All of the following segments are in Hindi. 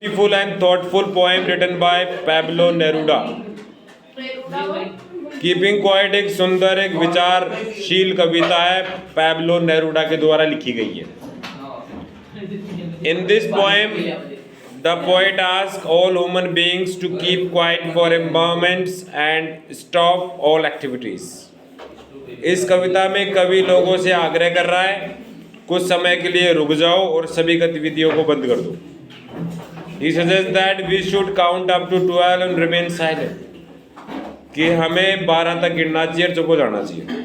Beautiful and thoughtful poem written by Pablo Neruda. Keeping quiet एक सुंदर एक विचारशील कविता है, पैब्लो नेरुडा के द्वारा लिखी गई है. In this poem, the poet asks all human beings to keep quiet for a moment and stop all activities. इस कविता में कवि लोगों से आग्रह कर रहा है, कुछ समय के लिए रुक जाओ और सभी गतिविधियों को बंद कर दो. He suggests that we should count up to 12 and remain silent. कि हमें 12 तक गिनना चाहिए और चुप हो जाना चाहिए.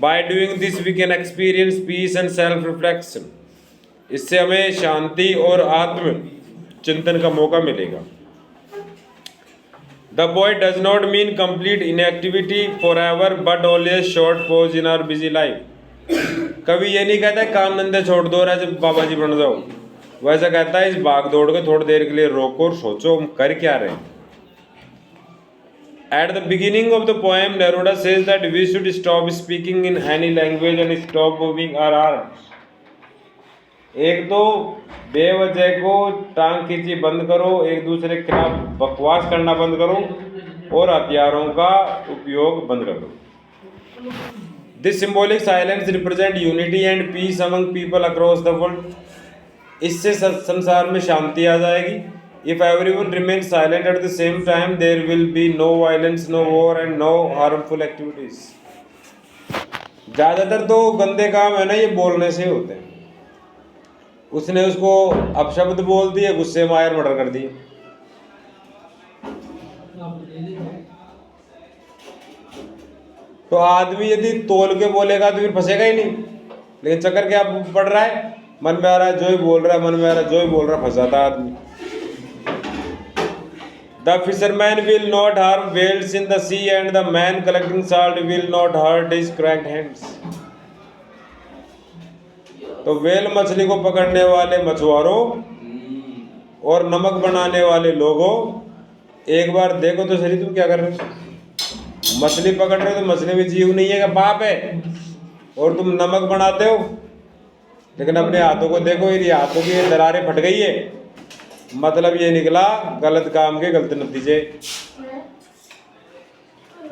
By doing this we can experience peace and self-reflection. इससे हमें शांति और आत्म चिंतन का मौका मिलेगा. The poet does not mean complete inactivity forever, but only a short pause in our busy life. कभी ये नहीं कहता काम धंधे छोड़ दो और जब बाबा जी बन जाओ. वैसा कहता है इस भाग दौड़ के थोड़ी देर के लिए रोको और सोचो हम कर क्या रहे हैं. At the beginning of the poem, Neruda says that we should stop speaking in any language and stop moving our arms. एक तो बेवजह को टांग खींची बंद करो, एक दूसरे के खिलाफ बकवास करना बंद करो और हथियारों का उपयोग बंद कर दो. This symbolic silence represents unity and peace among people across the world. इससे संसार में शांति आ जाएगी. If everyone remains silent at the same time, there will be no violence, no war and no harmful activities. ज़्यादातर तो गंदे काम है ना ये बोलने से होते हैं. उसने उसको अपशब्द बोल दिए, गुस्से में आयर मर्डर कर दिए. तो आदमी यदि तोल के बोलेगा तो फिर फंसेगा ही नहीं. लेकिन चक्कर क्या पड़ रहा है, मन में आ रहा है जो ही बोल रहा है, मन में आ रहा है जो ही बोल रहा है, फंस जाता है आदमी. The fisherman will not harm whales in the sea and the man collecting salt will not hurt his cracked hands. तो वेल मछली को पकड़ने वाले मछुआरों और नमक बनाने वाले लोगों, एक बार देखो तो सही तुम क्या कर रहे हो. मछली पकड़ रहे हो तो मछली में जीव नहीं है क्या पाप है, और तुम नमक बनाते हो. लेकिन अपने हाथों को देखो, ये हाथों की दरारें फट गई है. मतलब ये निकला गलत काम के गलत नतीजे.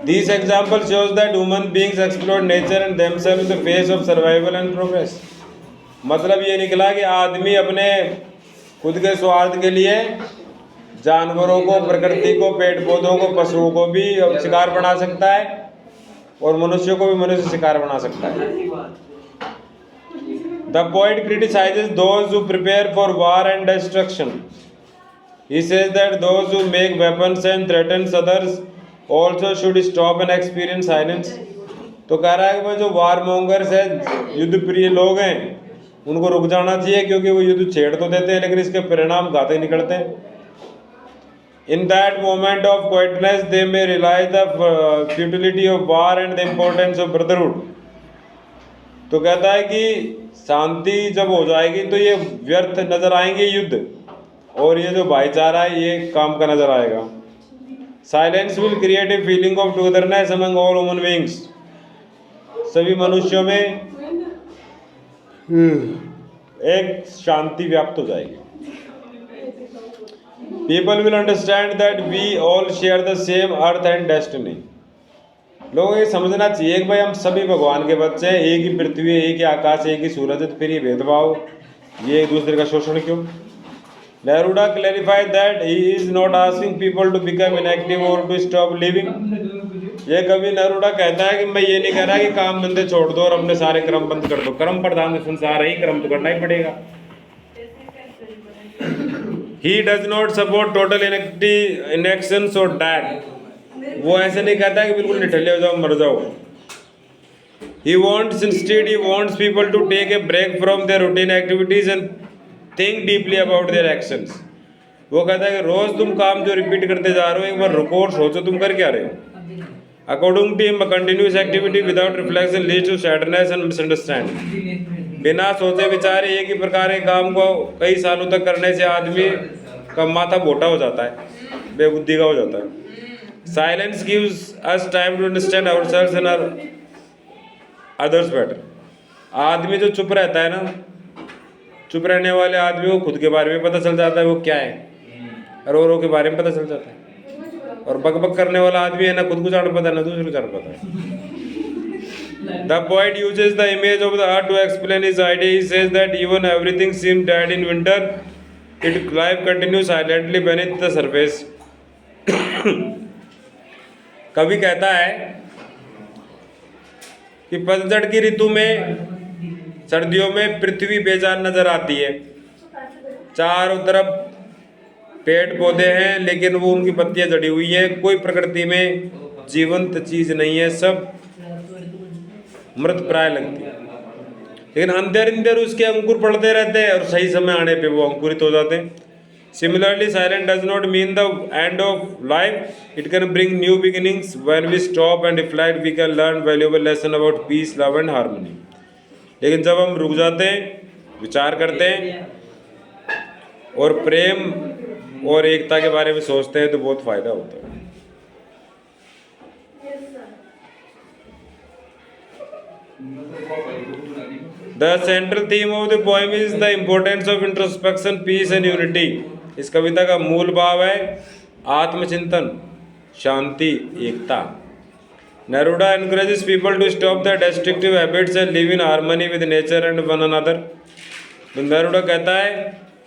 These examples shows that human beings exploit nature and themselves in the face of survival and progress. मतलब ये निकला कि आदमी अपने खुद के स्वार्थ के लिए जानवरों को, प्रकृति को, पेड़ पौधों को, पशुओं को भी शिकार बना सकता है और मनुष्यों को भी मनुष्य शिकार बना सकता है. The poet criticizes those who prepare for war and destruction. He says that those who make weapons and threaten others also should stop and experience silence. तो कह रहा है कि जो वार मॉन्गर्स है, युद्ध प्रिय लोग हैं, उनको रुक जाना चाहिए क्योंकि वो युद्ध छेड़ तो देते हैं लेकिन इसके परिणाम घातक निकलते हैं. In that moment of quietness, they may realize the futility of war and the importance of brotherhood. तो कहता है कि शांति जब हो जाएगी तो ये व्यर्थ नजर आएंगे युद्ध, और ये जो भाईचारा है ये काम का नजर आएगा. Silence will create a feeling of togetherness among all human beings. सभी मनुष्यों में एक शांति व्याप्त हो जाएगी. People will understand that we all share the same earth and destiny. लोगों ये समझना चाहिए कि भाई हम सभी भगवान के बच्चे हैं, एक ही पृथ्वी, एक ही आकाश, एक ही सूरज है. तो फिर ये भेदभाव, ये एक दूसरे का शोषण क्यों? Neruda clarified that he is not asking people to become inactive or to stop living. ये कवि नेरूडा कहता है कि मैं ये नहीं कह रहा कि काम धंधे छोड़ दो और अपने सारे कर्म बंद कर दो. कर्म प्रधान संसार है, ही कर्म तो करना ही पड़ेगा. He does not support total inaction or death. वो ऐसे नहीं कहता कि बिल्कुल निठल्ले हो जाओ, मर जाओ. He wants people to take a break from their routine activities and think deeply about their actions. वो कहता है कि रोज तुम काम जो रिपीट करते जा रहे हो, एक बार रुको और सोचो तुम कर क्या रहे हो. According to him, a continuous activity without reflection leads to sadness and misunderstanding. बिना सोचे विचारे एक ही प्रकार के काम को कई सालों तक करने से आदमी का माथा मोटा हो जाता है, बेबुद्धि का हो जाता है. Silence gives us time to understand ourselves and our others better. आदमी जो चुप रहता है ना, चुप रहने वाले आदमी को खुद के बारे में पता चल जाता है वो क्या है. रो के बारे में पता चल जाता है। और बकबक करने वाला आदमी है ना खुद को जान पाता है ना दूसरे को जान पाता है। The poet uses the image of the earth to explain his idea. He says that even everything seems dead in winter, its life continues silently beneath the surface. कवि कहता है कि पतझड़ की ऋतु में, सर्दियों में पृथ्वी बेजान नजर आती है। चारों तरफ पेड़ पौधे हैं लेकिन वो उनकी पत्तियां जड़ी हुई है। कोई प्रकृति में जीवंत चीज नहीं है, सब मृत प्राय लगती है। लेकिन अंदर अंदर उसके अंकुर पड़ते रहते हैं और सही समय आने पे वो अंकुरित हो जाते हैं। Similarly silence does not mean the end of life, it can bring new beginnings. When we stop and reflect we can learn valuable lesson about peace, love and harmony. लेकिन जब हम रुक जाते हैं, विचार करते हैं और प्रेम और एकता के बारे में सोचते हैं तो बहुत फायदा होता है। The central theme of the poem is the importance of introspection, peace and unity. इस कविता का मूल भाव है आत्मचिंतन, शांति, एकता। Neruda encourages people to stop their destructive habits and live in harmony with nature and one another. Neruda कहता है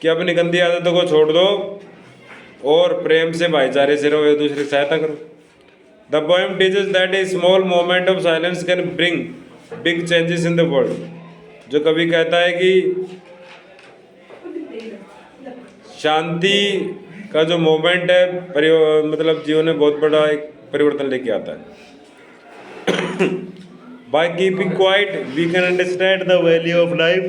कि अपनी गंदी आदतों को छोड़ दो और प्रेम से, भाईचारे से रहो, एक दूसरे की सहायता करो। The poem teaches that a small moment of silence can bring big changes in the world. जो कवि कहता है कि शांति का जो मोमेंट है मतलब जीवन में बहुत बड़ा एक परिवर्तन लेके आता है। By keeping quiet, we can understand the value of life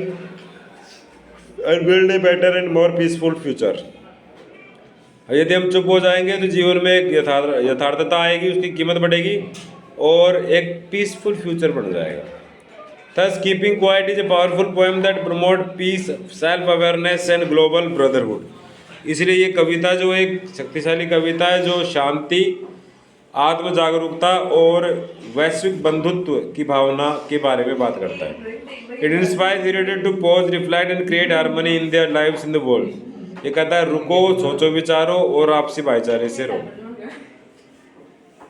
and build a better and more peaceful future. यदि हम चुप हो जाएंगे तो जीवन में एक यथार्थता आएगी, उसकी कीमत बढ़ेगी और एक पीसफुल फ्यूचर बन जाएगा। Thus, keeping quiet is a powerful poem that promote peace, self-awareness and global brotherhood. इसलिए ये कविता जो एक शक्तिशाली कविता है जो शांति, आत्म जागरूकता और वैश्विक बंधुत्व की भावना के बारे में बात करता है। It inspires readers to pause, reflect and create harmony in their lives in the world. ये कहता है रुको, सोचो, विचारो और आपसी भाईचारे से रहो।